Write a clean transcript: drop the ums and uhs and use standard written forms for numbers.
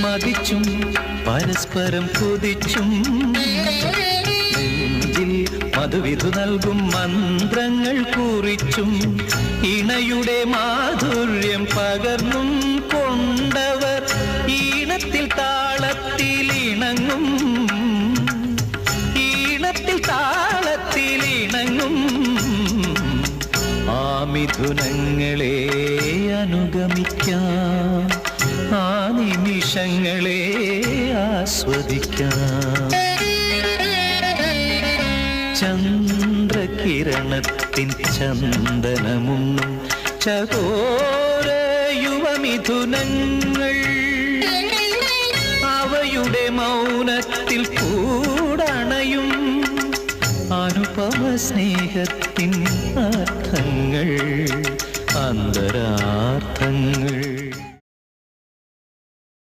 മതിച്ചും പരസ്പരം കൊതിച്ചും നെഞ്ചിൽ മധുവിധു നൽകും മന്ത്രങ്ങൾ കുറിച്ചും ഇണയുടെ മാധുര്യം പകർന്നും കൊണ്ടവർ ഈണത്തിൽ താളത്തിൽ ഇണങ്ങും, ഈണത്തിൽ താളത്തിൽ ഇണങ്ങും. ആ മിഥുനങ്ങളെ അനുഗമിക്കാം, ആ നിമിഷങ്ങളെ ആസ്വദിക്കാം. ചന്ദ്രകിരണത്തിൻ ചന്ദനമുണ്ണും ചകോര യുവമിഥുനങ്ങൾ, അവയുടെ മൗനത്തിൽ കൂടണയും അനുപമ സ്നേഹത്തിൻ അർത്ഥങ്ങൾ, അന്തരാർത്ഥങ്ങൾ.